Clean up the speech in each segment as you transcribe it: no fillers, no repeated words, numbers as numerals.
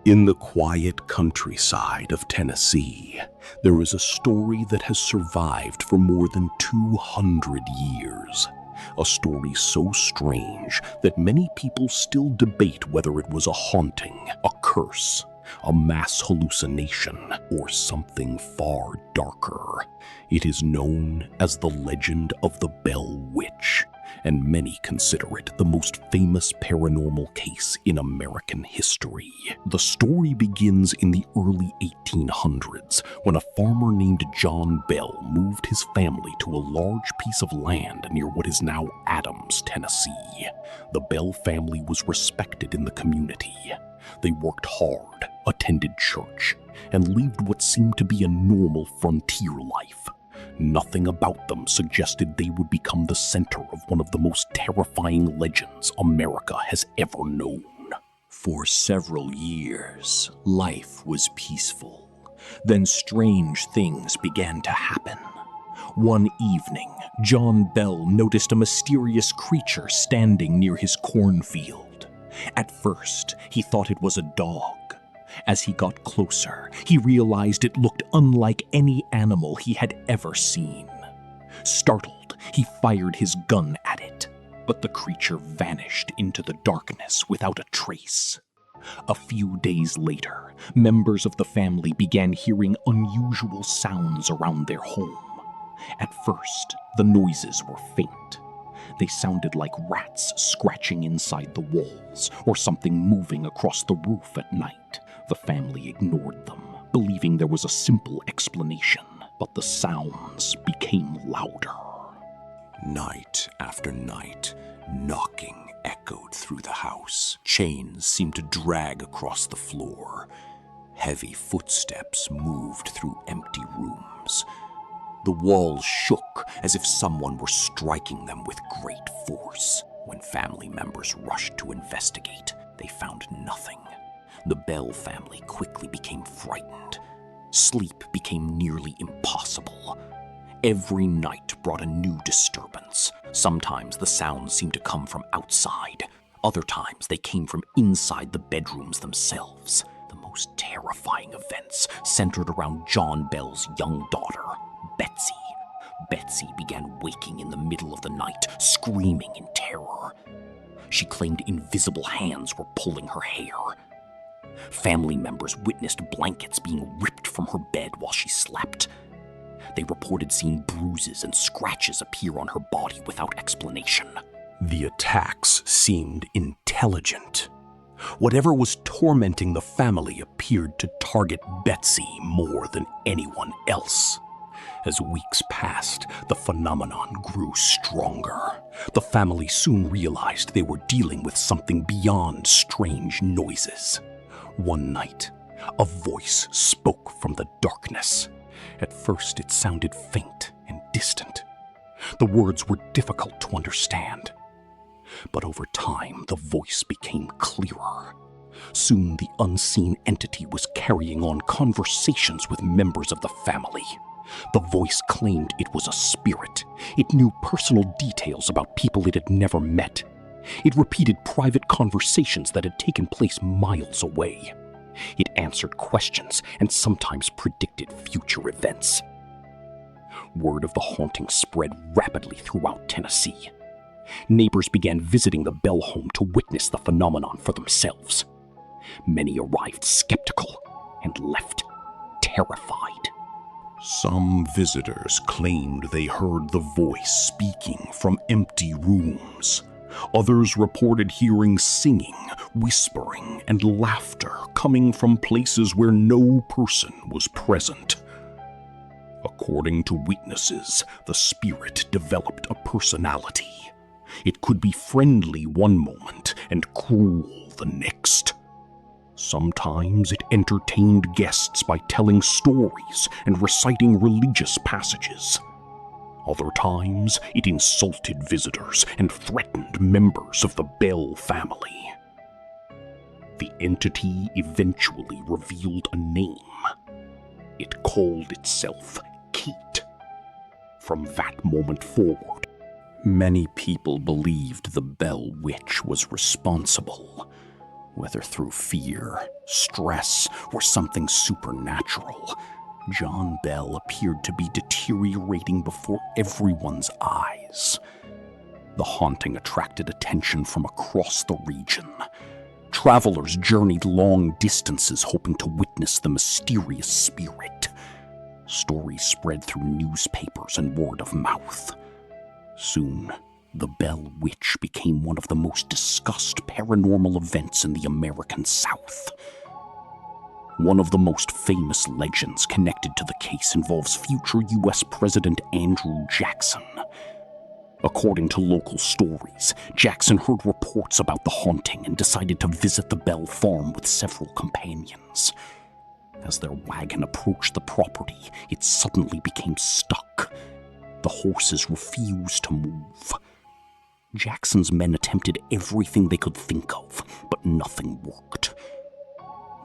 In the quiet countryside of Tennessee, there is a story that has survived for more than 200 years. A story so strange that many people still debate whether it was a haunting, a curse, a mass hallucination, or something far darker. It is known as the legend of the Bell Witch, and many consider it the most famous paranormal case in American history. The story begins in the early 1800s when a farmer named John Bell moved his family to a large piece of land near what is now Adams, Tennessee. The Bell family was respected in the community. They worked hard, attended church, and lived what seemed to be a normal frontier life. Nothing about them suggested they would become the center of one of the most terrifying legends America has ever known. For several years, life was peaceful. Then strange things began to happen. One evening, John Bell noticed a mysterious creature standing near his cornfield. At first, he thought it was a dog. As he got closer, he realized it looked unlike any animal he had ever seen. Startled, he fired his gun at it, but the creature vanished into the darkness without a trace. A few days later, members of the family began hearing unusual sounds around their home. At first, the noises were faint. They sounded like rats scratching inside the walls or something moving across the roof at night. The family ignored them, believing there was a simple explanation, but the sounds became louder. Night after night, knocking echoed through the house. Chains seemed to drag across the floor. Heavy footsteps moved through empty rooms. The walls shook as if someone were striking them with great force. When family members rushed to investigate, they found nothing. The Bell family quickly became frightened. Sleep became nearly impossible. Every night brought a new disturbance. Sometimes the sounds seemed to come from outside. Other times they came from inside the bedrooms themselves. The most terrifying events centered around John Bell's young daughter, Betsy. Betsy began waking in the middle of the night, screaming in terror. She claimed invisible hands were pulling her hair. Family members witnessed blankets being ripped from her bed while she slept. They reported seeing bruises and scratches appear on her body without explanation. The attacks seemed intelligent. Whatever was tormenting the family appeared to target Betsy more than anyone else. As weeks passed, the phenomenon grew stronger. The family soon realized they were dealing with something beyond strange noises. One night, a voice spoke from the darkness. At first, it sounded faint and distant. The words were difficult to understand. But over time, the voice became clearer. Soon, the unseen entity was carrying on conversations with members of the family. The voice claimed it was a spirit. It knew personal details about people it had never met. It repeated private conversations that had taken place miles away. It answered questions and sometimes predicted future events. Word of the haunting spread rapidly throughout Tennessee. Neighbors began visiting the Bell home to witness the phenomenon for themselves. Many arrived skeptical and left terrified. Some visitors claimed they heard the voice speaking from empty rooms. Others reported hearing singing, whispering, and laughter coming from places where no person was present. According to witnesses, the spirit developed a personality. It could be friendly one moment and cruel the next. Sometimes it entertained guests by telling stories and reciting religious passages. Other times, it insulted visitors and threatened members of the Bell family. The entity eventually revealed a name. It called itself Kate. From that moment forward, many people believed the Bell Witch was responsible. Whether through fear, stress, or something supernatural, John Bell appeared to be deteriorating before everyone's eyes. The haunting attracted attention from across the region. Travelers journeyed long distances hoping to witness the mysterious spirit. Stories spread through newspapers and word of mouth. Soon, the Bell Witch became one of the most discussed paranormal events in the American South. One of the most famous legends connected to the case involves future U.S. President Andrew Jackson. According to local stories, Jackson heard reports about the haunting and decided to visit the Bell farm with several companions. As their wagon approached the property, it suddenly became stuck. The horses refused to move. Jackson's men attempted everything they could think of, but nothing worked.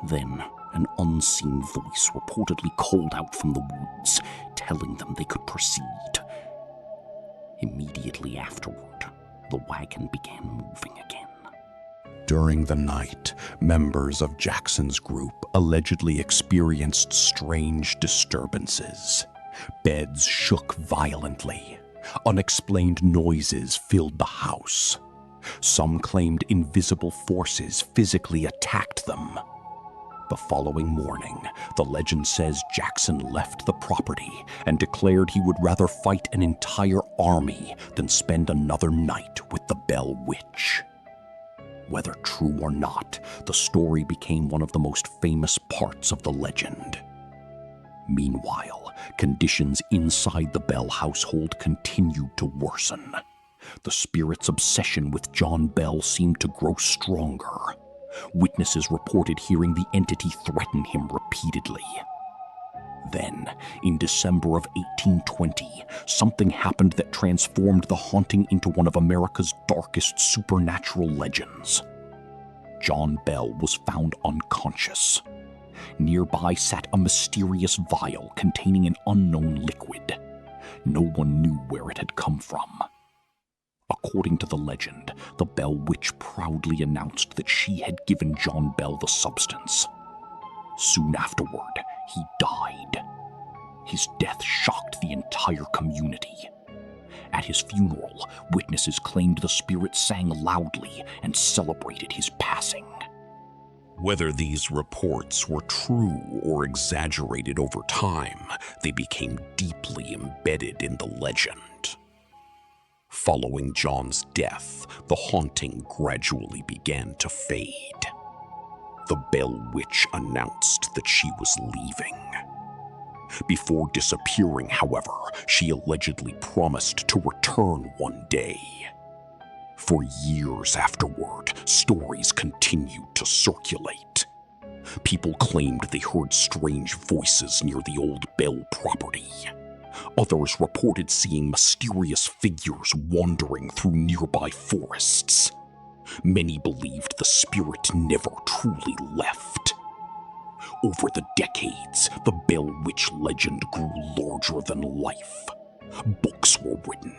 Then, an unseen voice reportedly called out from the woods, telling them they could proceed. Immediately afterward, the wagon began moving again. During the night, members of Jackson's group allegedly experienced strange disturbances. Beds shook violently. Unexplained noises filled the house. Some claimed invisible forces physically attacked them. The following morning, the legend says Jackson left the property and declared he would rather fight an entire army than spend another night with the Bell Witch. Whether true or not, the story became one of the most famous parts of the legend. Meanwhile, conditions inside the Bell household continued to worsen. The spirit's obsession with John Bell seemed to grow stronger. Witnesses reported hearing the entity threaten him repeatedly. Then, in December of 1820, something happened that transformed the haunting into one of America's darkest supernatural legends. John Bell was found unconscious. Nearby sat a mysterious vial containing an unknown liquid. No one knew where it had come from. According to the legend, the Bell Witch proudly announced that she had given John Bell the substance. Soon afterward, he died. His death shocked the entire community. At his funeral, witnesses claimed the spirit sang loudly and celebrated his passing. Whether these reports were true or exaggerated over time, they became deeply embedded in the legend. Following John's death, the haunting gradually began to fade. The Bell Witch announced that she was leaving. Before disappearing, however, she allegedly promised to return one day. For years afterward, stories continued to circulate. People claimed they heard strange voices near the old Bell property. Others reported seeing mysterious figures wandering through nearby forests. Many believed the spirit never truly left. Over the decades, the Bell Witch legend grew larger than life. Books were written.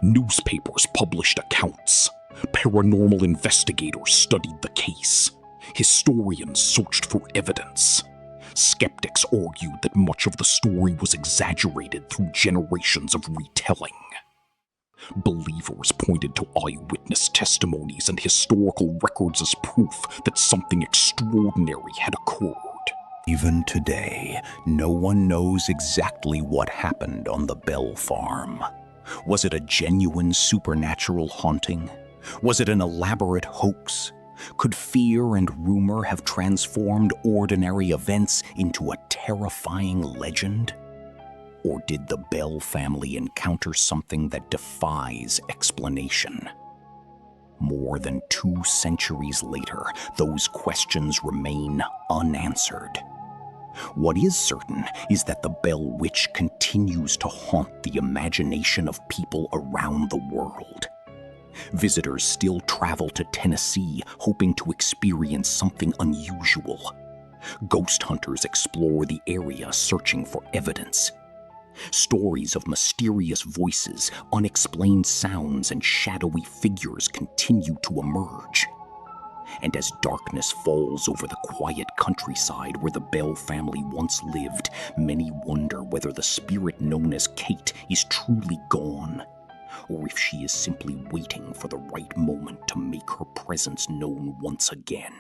Newspapers published accounts. Paranormal investigators studied the case. Historians searched for evidence. Skeptics argued that much of the story was exaggerated through generations of retelling. Believers pointed to eyewitness testimonies and historical records as proof that something extraordinary had occurred. Even today, no one knows exactly what happened on the Bell farm. Was it a genuine supernatural haunting? Was it an elaborate hoax? Could fear and rumor have transformed ordinary events into a terrifying legend? Or did the Bell family encounter something that defies explanation? More than 2 centuries later, those questions remain unanswered. What is certain is that the Bell Witch continues to haunt the imagination of people around the world. Visitors still travel to Tennessee hoping to experience something unusual. Ghost hunters explore the area searching for evidence. Stories of mysterious voices, unexplained sounds, and shadowy figures continue to emerge. And as darkness falls over the quiet countryside where the Bell family once lived, many wonder whether the spirit known as Kate is truly gone, or if she is simply waiting for the right moment to make her presence known once again.